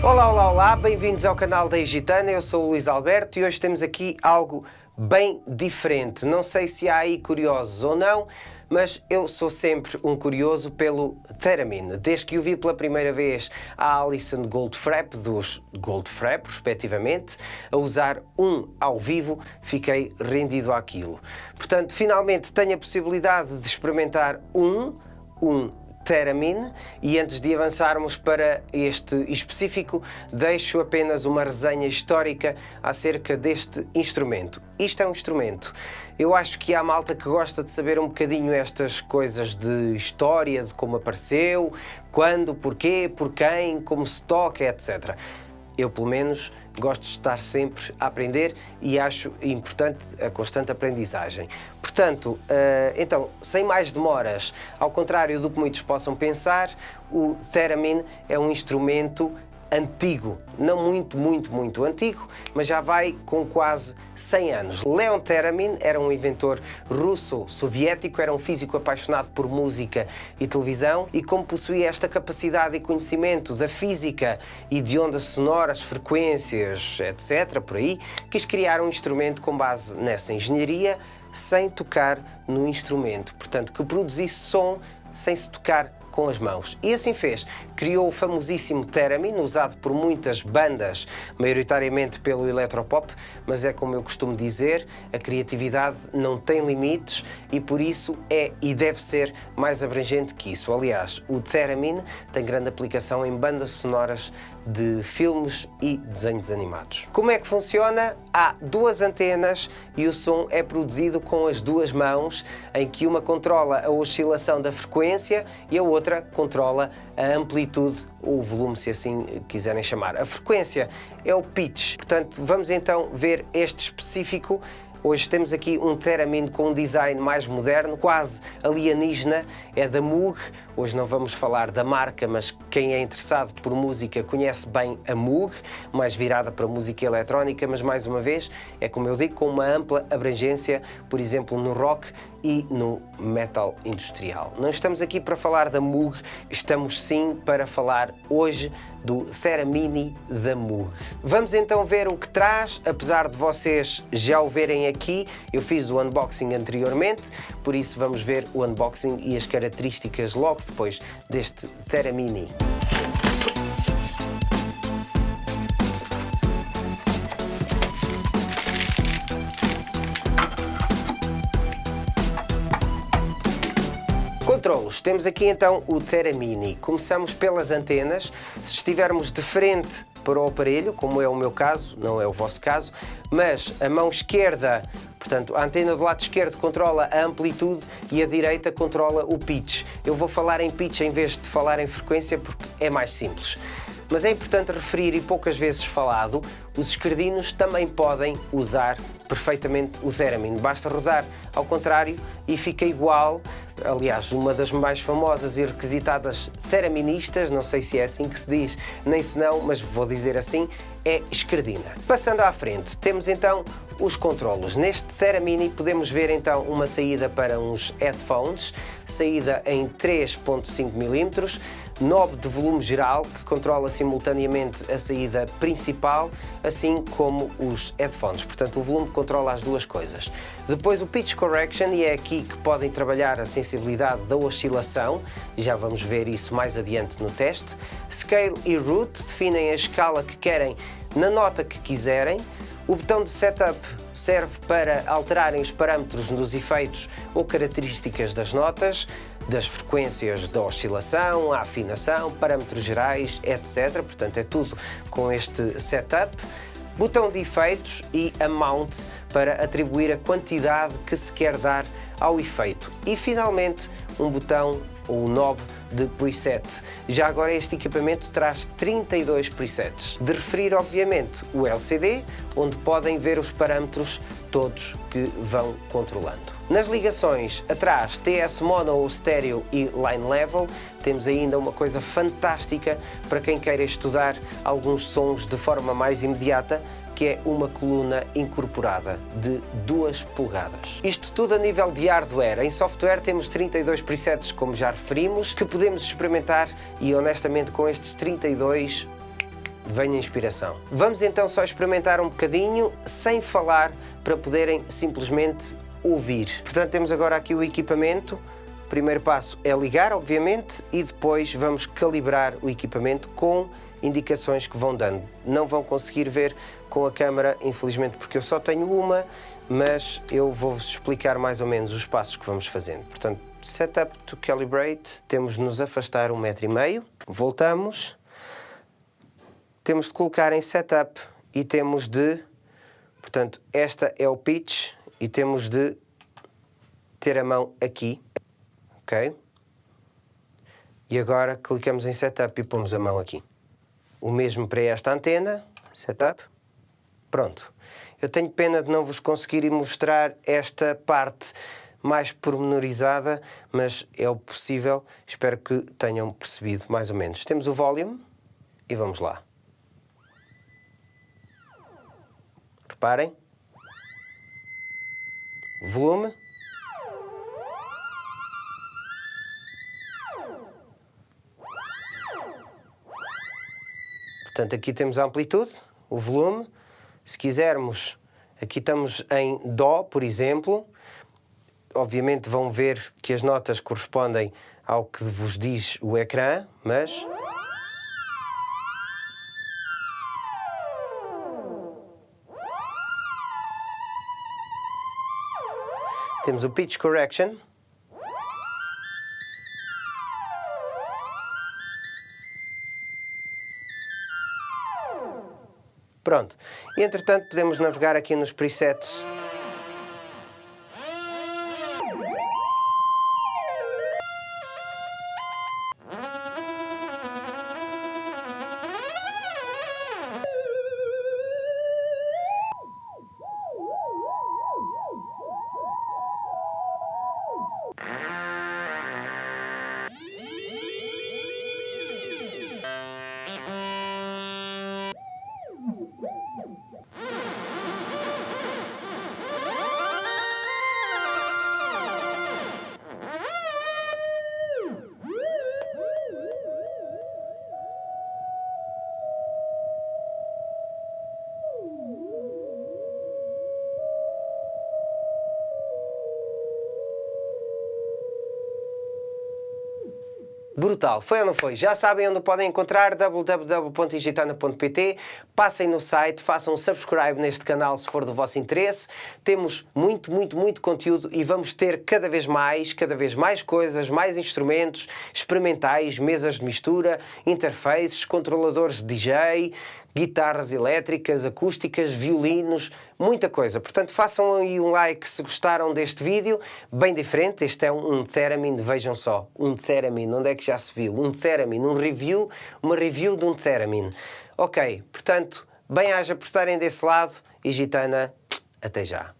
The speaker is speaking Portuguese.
Olá, olá, olá, bem-vindos ao canal da Gitana, eu sou o Luís Alberto e hoje temos aqui algo bem diferente. Não sei se há aí curiosos ou não, mas eu sou sempre um curioso pelo Theremin. Desde que o vi pela primeira vez a Alison Goldfrapp, dos Goldfrapp, respectivamente, a usar um ao vivo, fiquei rendido àquilo. Portanto, finalmente tenho a possibilidade de experimentar um Theremin, e antes de avançarmos para este específico, deixo apenas uma resenha histórica acerca deste instrumento. Isto é um instrumento. Eu acho que há malta que gosta de saber um bocadinho estas coisas de história, de como apareceu, quando, porquê, por quem, como se toca, etc. Eu, pelo menos, gosto de estar sempre a aprender e acho importante a constante aprendizagem. Portanto, então, sem mais demoras, ao contrário do que muitos possam pensar, o Theremin é um instrumento antigo, não muito antigo, mas já vai com quase 100 anos. Leon Theremin era um inventor russo-soviético, era um físico apaixonado por música e televisão e, como possuía esta capacidade e conhecimento da física e de ondas sonoras, frequências, etc., por aí, quis criar um instrumento com base nessa engenharia sem tocar no instrumento, portanto, que produzisse som sem se tocar com as mãos. E assim fez. Criou o famosíssimo Theremin, usado por muitas bandas, maioritariamente pelo eletropop, mas é como eu costumo dizer, a criatividade não tem limites e por isso é e deve ser mais abrangente que isso. Aliás, o Theremin tem grande aplicação em bandas sonoras de filmes e desenhos animados. Como é que funciona? Há duas antenas e o som é produzido com as duas mãos, em que uma controla a oscilação da frequência e a outra controla a amplitude, ou o volume, se assim quiserem chamar. A frequência é o pitch. Portanto, vamos então ver este específico. Hoje temos aqui um Theremin com um design mais moderno, quase alienígena, é da Moog. Hoje não vamos falar da marca, mas quem é interessado por música conhece bem a Moog, mais virada para música eletrónica, mas mais uma vez, é como eu digo, com uma ampla abrangência, por exemplo, no rock e no metal industrial. Não estamos aqui para falar da Moog, estamos sim para falar hoje do Theremin da Moog. Vamos então ver o que traz, apesar de vocês já o verem aqui, eu fiz o unboxing anteriormente, por isso vamos ver o unboxing e as características logo depois deste Theremin. Controlos. Temos aqui então o Theremin. Começamos pelas antenas. Se estivermos de frente para o aparelho, como é o meu caso, não é o vosso caso, mas a mão esquerda, portanto, a antena do lado esquerdo controla a amplitude e a direita controla o pitch. Eu vou falar em pitch em vez de falar em frequência porque é mais simples. Mas é importante referir, e poucas vezes falado, os esquerdinos também podem usar perfeitamente o Theremin. Basta rodar ao contrário e fica igual. Aliás, uma das mais famosas e requisitadas Thereministas, não sei se é assim que se diz, nem se não, mas vou dizer assim, é esquerdina. Passando à frente, temos então os controlos. Neste Theremin podemos ver então uma saída para uns headphones, saída em 3.5 mm, knob de volume geral que controla simultaneamente a saída principal, assim como os headphones. Portanto, o volume controla as duas coisas. Depois o Pitch Correction, e é aqui que podem trabalhar a sensibilidade da oscilação, já vamos ver isso mais adiante no teste. Scale e Root definem a escala que querem na nota que quiserem. O botão de Setup serve para alterarem os parâmetros dos efeitos ou características das notas, das frequências da oscilação, a afinação, parâmetros gerais, etc. Portanto, é tudo com este setup. Botão de efeitos e a mount para atribuir a quantidade que se quer dar ao efeito. E finalmente um botão ou knob de preset. Já agora este equipamento traz 32 presets. De referir, obviamente, o LCD, onde podem ver os parâmetros todos que vão controlando. Nas ligações, atrás TS Mono ou Stereo e Line Level, temos ainda uma coisa fantástica para quem queira estudar alguns sons de forma mais imediata, que é uma coluna incorporada de 2 polegadas. Isto tudo a nível de hardware. Em software temos 32 presets, como já referimos, que podemos experimentar e honestamente com estes 32 vem a inspiração. Vamos então só experimentar um bocadinho, sem falar, para poderem simplesmente ouvir. Portanto, temos agora aqui o equipamento. O primeiro passo é ligar, obviamente, e depois vamos calibrar o equipamento com indicações que vão dando. Não vão conseguir ver com a câmera, infelizmente, porque eu só tenho uma, mas eu vou-vos explicar mais ou menos os passos que vamos fazendo. Portanto, setup to calibrate, temos de nos afastar 1,5 m, voltamos, temos de colocar em setup e temos de, portanto, esta é o pitch e temos de ter a mão aqui, ok? E agora clicamos em setup e pomos a mão aqui. O mesmo para esta antena, setup, pronto. Eu tenho pena de não vos conseguir mostrar esta parte mais pormenorizada, mas é o possível, espero que tenham percebido mais ou menos. Temos o volume e vamos lá. Reparem. Volume. Portanto, aqui temos a amplitude, o volume. Se quisermos, aqui estamos em Dó, por exemplo. Obviamente vão ver que as notas correspondem ao que vos diz o ecrã, mas... Temos o Pitch Correction. Pronto. E, entretanto, podemos navegar aqui nos presets. Brutal, foi ou não foi? Já sabem onde podem encontrar, www.igitana.pt. Passem no site, façam um subscribe neste canal se for do vosso interesse. Temos muito conteúdo e vamos ter cada vez mais coisas, mais instrumentos experimentais, mesas de mistura, interfaces, controladores de DJ, guitarras elétricas, acústicas, violinos, muita coisa. Portanto, façam aí um like se gostaram deste vídeo, bem diferente. Este é um Theremin, vejam só, um Theremin, onde é que já se viu? Um Theremin, uma review de um Theremin. Ok, portanto, bem haja por estarem desse lado e Gitana, até já.